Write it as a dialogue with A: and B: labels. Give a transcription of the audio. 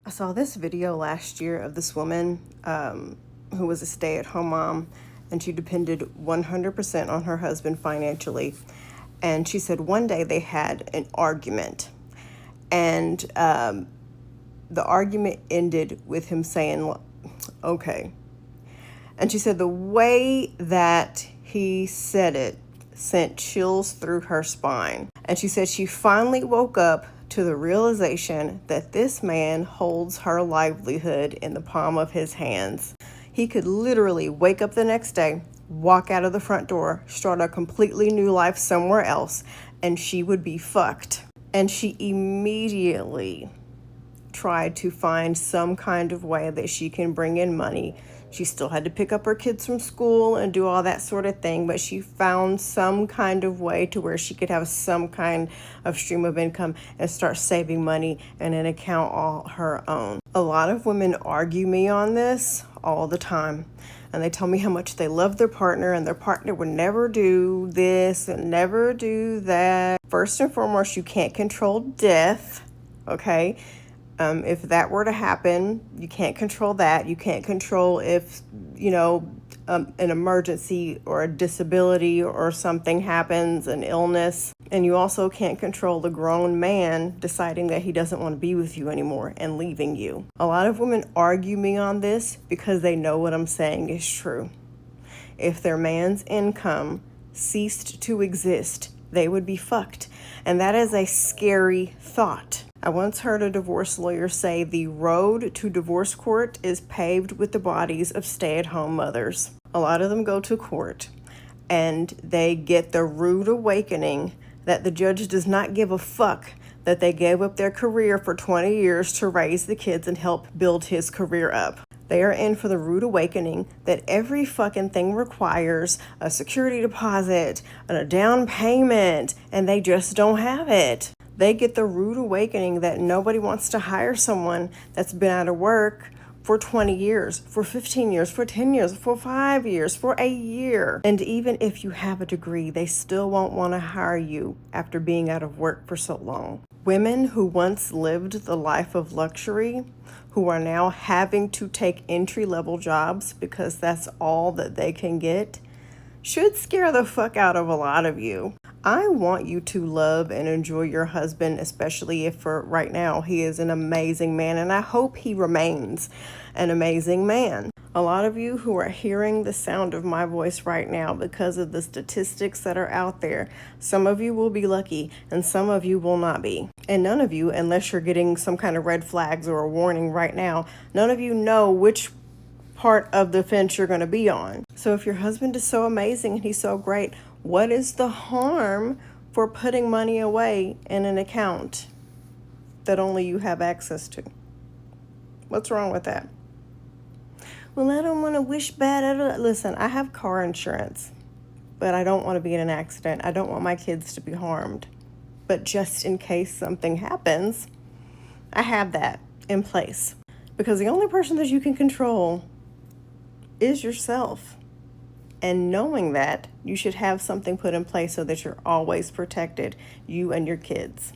A: I saw this video last year of this woman who was a stay-at-home mom, and she depended 100% on her husband financially. And she said one day they had an argument, and the argument ended with him saying, okay. And she said the way that he said it sent chills through her spine. And she said she finally woke up to the realization that this man holds her livelihood in the palm of his hands. He could literally wake up the next day, walk out of the front door, start a completely new life somewhere else, and she would be fucked. And she immediately tried to find some kind of way that she can bring in money. She still had to pick up her kids from school and do all that sort of thing, but she found some kind of way to where she could have some kind of stream of income and start saving money in an account all her own. A lot of women argue me on this all the time, and they tell me how much they love their partner and their partner would never do this and never do that. First and foremost, you can't control death, okay? If that were to happen, you can't control that. You can't control if, an emergency or a disability or something happens, an illness. And you also can't control the grown man deciding that he doesn't want to be with you anymore and leaving you. A lot of women argue me on this because they know what I'm saying is true. If their man's income ceased to exist, they would be fucked. And that is a scary thought. I once heard a divorce lawyer say the road to divorce court is paved with the bodies of stay-at-home mothers. A lot of them go to court and they get the rude awakening that the judge does not give a fuck that they gave up their career for 20 years to raise the kids and help build his career up. They are in for the rude awakening that every fucking thing requires a security deposit and a down payment, and they just don't have it. They get the rude awakening that nobody wants to hire someone that's been out of work for 20 years, for 15 years, for 10 years, for 5 years, for a year. And even if you have a degree, they still won't want to hire you after being out of work for so long. Women who once lived the life of luxury, who are now having to take entry-level jobs because that's all that they can get, should scare the fuck out of a lot of you. I want you to love and enjoy your husband, especially if for right now he is an amazing man, and I hope he remains an amazing man. A lot of you who are hearing the sound of my voice right now because of the statistics that are out there, some of you will be lucky and some of you will not be. And none of you, unless you're getting some kind of red flags or a warning right now, none of you know which part of the fence you're going to be on. So if your husband is so amazing and he's so great, what is the harm for putting money away in an account that only you have access to? What's wrong with that? Well, I don't want to wish bad. Listen, I have car insurance, but I don't want to be in an accident. I don't want my kids to be harmed. But just in case something happens, I have that in place. Because the only person that you can control is yourself. And knowing that, you should have something put in place so that you're always protected, you and your kids.